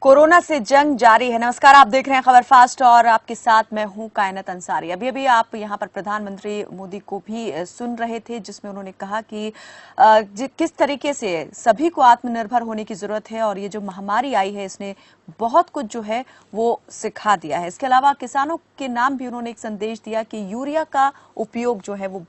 Corona से जंग जारी है। नमस्कार, आप देख रहे हैं खबर फास्ट और आपके साथ मैं हूं कायनात अंसारी। अभी अभी आप यहां पर प्रधानमंत्री मोदी को भी सुन रहे थे, जिसमें उन्होंने कहा कि किस तरीके से सभी को आत्मनिर्भर होने की जरूरत है और ये जो महामारी आई है इसने बहुत कुछ जो है वो सिखा दिया है। इसके अलावा किसानों के नाम भी उन्होंने एक संदेश दिया कि यूरिया का उपयोग जो है वो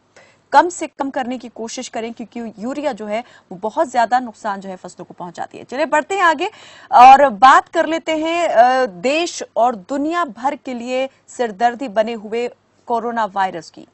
कम से कम करने की कोशिश करें, क्योंकि यूरिया जो है वो बहुत ज्यादा नुकसान जो है फसलों को पहुंचाती है। चलिए बढ़ते हैं आगे और बात कर लेते हैं देश और दुनिया भर के लिए सिरदर्दी बने हुए कोरोना वायरस की।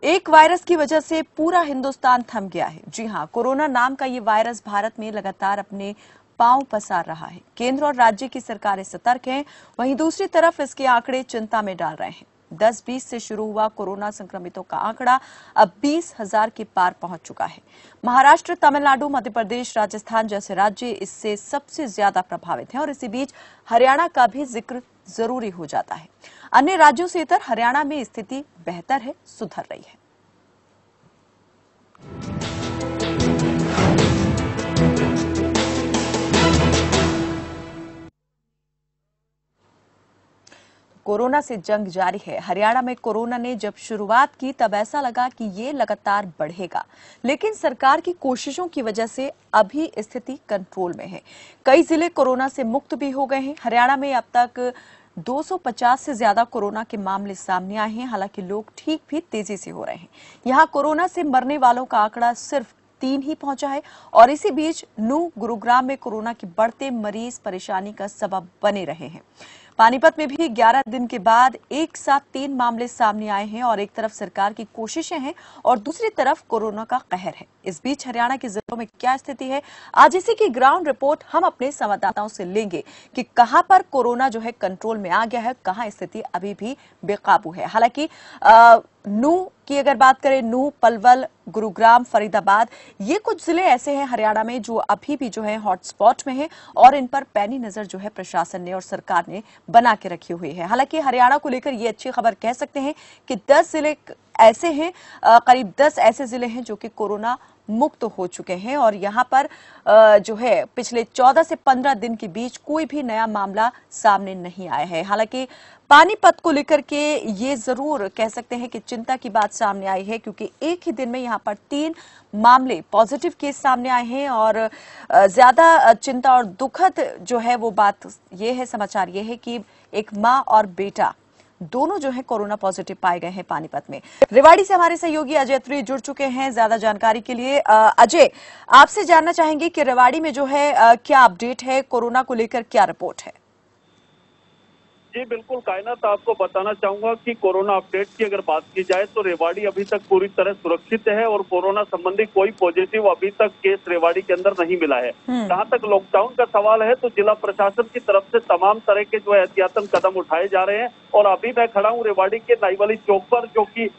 एक वायरस की वजह से पूरा हिंदुस्तान थम गया है। जी हां, कोरोना नाम का ये वायरस भारत में लगातार अपने पांव पसार रहा है। केंद्र और राज्य की सरकारें सतर्क हैं, वहीं दूसरी तरफ इसके आंकड़े चिंता में डाल रहे हैं। 10-20 से शुरू हुआ कोरोना संक्रमितों का आंकड़ा अब 20,000 के पार पहुंच चुका है। महाराष्ट्र, तमिलनाडु, मध्य प्रदेश, राजस्थान जैसे राज्य इससे सबसे ज्यादा प्रभावित हैं और इसी बीच हरियाणा का भी जिक्र जरूरी हो जाता है। अन्य राज्यों से इतर हरियाणा में स्थिति बेहतर है, सुधर रही है। कोरोना से जंग जारी है। हरियाणा में कोरोना ने जब शुरुआत की तब ऐसा लगा कि ये लगातार बढ़ेगा, लेकिन सरकार की कोशिशों की वजह से अभी स्थिति कंट्रोल में है। कई जिले कोरोना से मुक्त भी हो गए हैं। हरियाणा में अब तक 250 से ज्यादा कोरोना के मामले सामने आए हैं। हालांकि लोग ठीक भी तेजी से हो रहे हैं। यहां कोरोना से मरने वालों का आंकड़ा सिर्फ 3 ही पहुंचा है और इसी बीच नूंह, गुरुग्राम में कोरोना के बढ़ते मरीज परेशानी का सबब बने रहे हैं। पानीपत में भी 11 दिन के बाद एक साथ 3 मामले सामने आए हैं और एक तरफ सरकार की कोशिशें हैं और दूसरी तरफ कोरोना का कहर है। इस बीच हरियाणा के जिलों में क्या स्थिति है, आज इसी की ग्राउंड रिपोर्ट हम अपने संवाददाताओं से लेंगे कि कहां पर कोरोना जो है कंट्रोल में आ गया है, कहां स्थिति अभी भी बेकाबू है। हालांकि नूंह की अगर बात करें, नूंह, पलवल, गुरुग्राम, फरीदाबाद, ये कुछ जिले ऐसे हैं हरियाणा में जो अभी भी जो है हॉटस्पॉट में हैं और इन पर पैनी नजर जो है प्रशासन ने और सरकार ने बना के रखी हुई है। हालांकि हरियाणा को लेकर ये अच्छी खबर कह सकते हैं कि 10 जिले ऐसे हैं, करीब 10 ऐसे जिले हैं जो कि कोरोना मुक्त हो चुके हैं और यहां पर जो है पिछले 14 से 15 दिन के बीच कोई भी नया मामला सामने नहीं आया है। हालांकि पानीपत को लेकर के ये जरूर कह सकते हैं कि चिंता की बात सामने आई है, क्योंकि एक ही दिन में यहां पर 3 मामले पॉजिटिव केस सामने आए हैं और ज्यादा चिंता और दुखद जो है वो बात ये है, समाचार ये है कि एक मां और बेटा दोनों जो है कोरोना पॉजिटिव पाए गए हैं पानीपत में। रेवाड़ी से हमारे सहयोगी अजय त्रि जुड़ चुके हैं ज्यादा जानकारी के लिए। अजय, आपसे जानना चाहेंगे कि रेवाड़ी में जो है क्या अपडेट है, कोरोना को लेकर क्या रिपोर्ट है? जी बिल्कुल कायनात, आपको बताना चाहूंगा कि कोरोना अपडेट की अगर बात की जाए तो रेवाड़ी अभी तक पूरी तरह सुरक्षित है और कोरोना संबंधी कोई पॉजिटिव अभी तक केस रेवाड़ी के अंदर नहीं मिला है। जहां तक लॉकडाउन का सवाल है तो जिला प्रशासन की तरफ से तमाम तरह के जो है एहतियातन कदम उठाए जा रहे हैं और अभी मैं खड़ा हूँ रेवाड़ी के नाईवाली चौक पर, जो की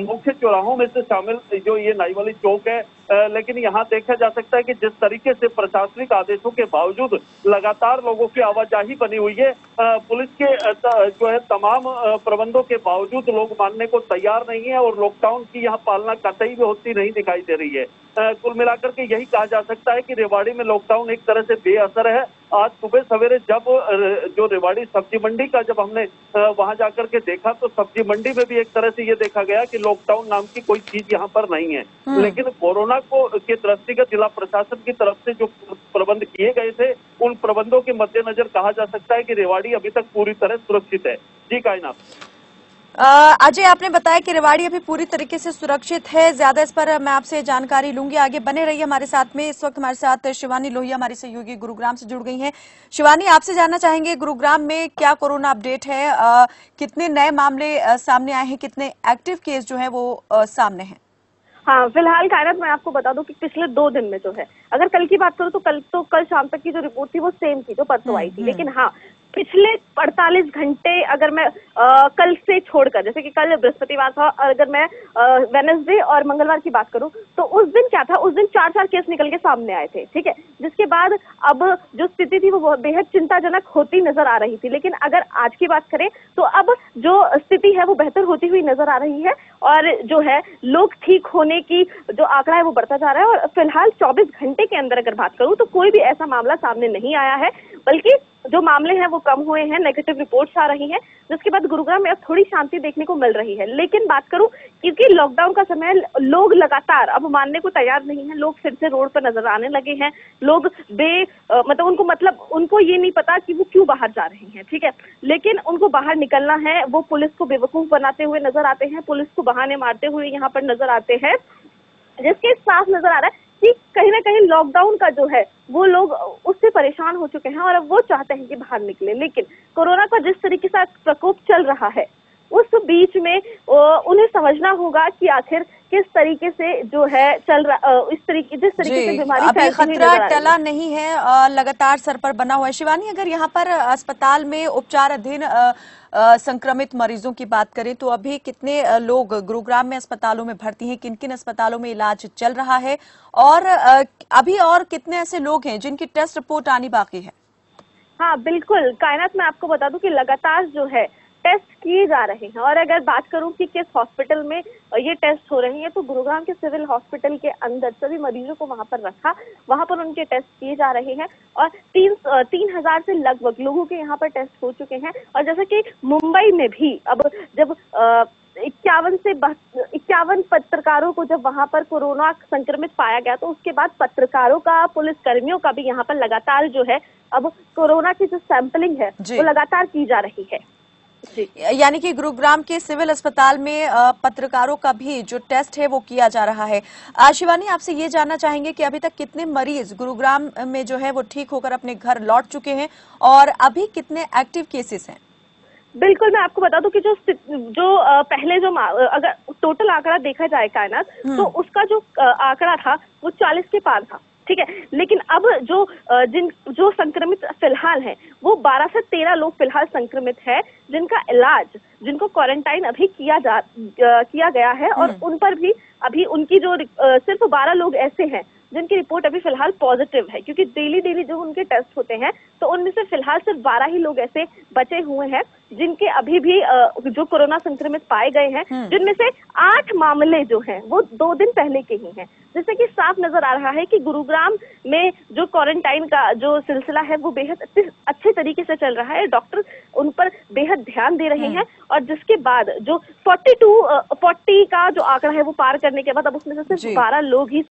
मुख्य चौराहों में से शामिल जो ये नाईवाली चौक है। लेकिन यहाँ देखा जा सकता है कि जिस तरीके से प्रशासनिक आदेशों के बावजूद लगातार लोगों की आवाजाही बनी हुई है, पुलिस के जो है तमाम प्रबंधों के बावजूद लोग मानने को तैयार नहीं है और लॉकडाउन की यहाँ पालना कतई भी होती नहीं दिखाई दे रही है। कुल मिलाकर के यही कहा जा सकता है कि रेवाड़ी में लॉकडाउन एक तरह से बेअसर है। आज सुबह सवेरे जब जो रेवाड़ी सब्जी मंडी का जब हमने वहां जाकर के देखा तो सब्जी मंडी में भी एक तरह से ये देखा गया कि लॉकडाउन नाम की कोई चीज यहाँ पर नहीं है। लेकिन कोरोना को के दृष्टिगत जिला प्रशासन की तरफ से जो प्रबंध किए गए थे उन प्रबंधों के मद्देनजर कहा जा सकता है कि रेवाड़ी अभी तक पूरी तरह सुरक्षित है। जी कायनात। अजय, आपने बताया कि रेवाड़ी अभी पूरी तरीके से सुरक्षित है। ज्यादा इस पर मैं आपसे जानकारी लूंगी, आगे बने रहिए हमारे साथ में। इस वक्त हमारे साथ शिवानी लोहिया हमारी सहयोगी गुरुग्राम से जुड़ गई हैं। शिवानी, आपसे जानना चाहेंगे गुरुग्राम में क्या कोरोना अपडेट है, कितने नए मामले सामने आए हैं, कितने एक्टिव केस जो है वो सामने हैं? हाँ, फिलहाल कायनात मैं आपको बता दूं कि पिछले 2 दिन में जो है, अगर कल की बात करूं तो कल शाम तक की जो रिपोर्ट थी वो सेम थी जो परसों आई थी। लेकिन हाँ, पिछले 48 घंटे अगर मैं कल से छोड़कर, जैसे कि कल बृहस्पतिवार था, अगर मैं वेडनेसडे और मंगलवार की बात करूं तो उस दिन क्या था, उस दिन 4-4 केस निकल के सामने आए थे। ठीक है, जिसके बाद अब जो स्थिति थी वो बेहद चिंताजनक होती नजर आ रही थी। लेकिन अगर आज की बात करें तो अब जो स्थिति है वो बेहतर होती हुई नजर आ रही है और जो है लोग ठीक होने की जो आंकड़ा है वो बढ़ता जा रहा है। और फिलहाल 24 घंटे के अंदर अगर बात करूं तो कोई भी ऐसा मामला सामने नहीं आया है, बल्कि जो मामले हैं वो कम हुए हैं, नेगेटिव रिपोर्ट्स आ रही हैं, जिसके बाद गुरुग्राम में अब थोड़ी शांति देखने को मिल रही है। लेकिन बात करूं, क्योंकि लॉकडाउन का समय, लोग लगातार अब मानने को तैयार नहीं है, लोग फिर से रोड पर नजर आने लगे हैं। लोग उनको ये नहीं पता कि वो क्यों बाहर जा रहे हैं, ठीक है, लेकिन उनको बाहर निकलना है। वो पुलिस को बेवकूफ बनाते हुए नजर आते हैं, पुलिस को बहाने मारते हुए यहाँ पर नजर आते हैं, जिसके साफ नजर आ रहा है कि कहीं ना कहीं लॉकडाउन का जो है वो लोग उससे परेशान हो चुके हैं और अब वो चाहते हैं कि बाहर निकले। लेकिन कोरोना का जिस तरीके से प्रकोप चल रहा है, उस बीच में उन्हें समझना होगा कि आखिर किस तरीके से जो है जिस तरीके से बीमारी अभी फैलती हुई खतरा नजर आ रही है। टला नहीं है, लगातार सर पर बना हुआ है। शिवानी, अगर यहाँ पर अस्पताल में उपचार अधीन संक्रमित मरीजों की बात करें तो अभी कितने लोग गुरुग्राम में अस्पतालों में भर्ती हैं, किन किन अस्पतालों में इलाज चल रहा है, और अभी और कितने ऐसे लोग हैं जिनकी टेस्ट रिपोर्ट आनी बाकी है? हाँ बिल्कुल कायनात, मैं आपको बता दूं कि लगातार जो है टेस्ट किए जा रहे हैं। और अगर बात करूं कि किस हॉस्पिटल में ये टेस्ट हो रही है, तो गुरुग्राम के सिविल हॉस्पिटल के अंदर सभी मरीजों को वहां पर रखा, वहां पर उनके टेस्ट किए जा रहे हैं और 3,000 से लगभग लोगों के यहाँ पर टेस्ट हो चुके हैं। और जैसा कि मुंबई में भी अब जब 51 पत्रकारों को जब वहां पर कोरोना संक्रमित पाया गया, तो उसके बाद पत्रकारों का, पुलिस कर्मियों का भी यहाँ पर लगातार जो है अब कोरोना की जो सैंपलिंग है वो लगातार की जा रही है। यानी कि गुरुग्राम के सिविल अस्पताल में पत्रकारों का भी जो टेस्ट है वो किया जा रहा है। शिवानी, आपसे ये जानना चाहेंगे कि अभी तक कितने मरीज गुरुग्राम में जो है वो ठीक होकर अपने घर लौट चुके हैं और अभी कितने एक्टिव केसेस हैं? बिल्कुल, मैं आपको बता दूं कि पहले अगर टोटल आंकड़ा देखा जाए कायनात, तो उसका जो आंकड़ा था वो 40 के पार था, ठीक है। लेकिन अब जो संक्रमित फिलहाल हैं वो 12 से 13 लोग फिलहाल संक्रमित है, जिनका इलाज, जिनको क्वारंटाइन अभी किया गया है। और उन पर भी अभी उनकी जो सिर्फ 12 लोग ऐसे हैं जिनकी रिपोर्ट अभी फिलहाल पॉजिटिव है, क्योंकि डेली जो उनके टेस्ट होते हैं तो उनमें से फिलहाल सिर्फ 12 ही लोग ऐसे बचे हुए हैं जिनके अभी भी जो कोरोना संक्रमित पाए गए हैं, जिनमें से 8 मामले जो हैं वो 2 दिन पहले के ही हैं। जिससे कि साफ नजर आ रहा है कि गुरुग्राम में जो क्वारंटाइन का जो सिलसिला है वो बेहद अच्छे तरीके से चल रहा है। डॉक्टर उन पर बेहद ध्यान दे रहे हैं और जिसके बाद जो 40 का जो आंकड़ा है वो पार करने के बाद अब उसमें से सिर्फ 12 लोग ही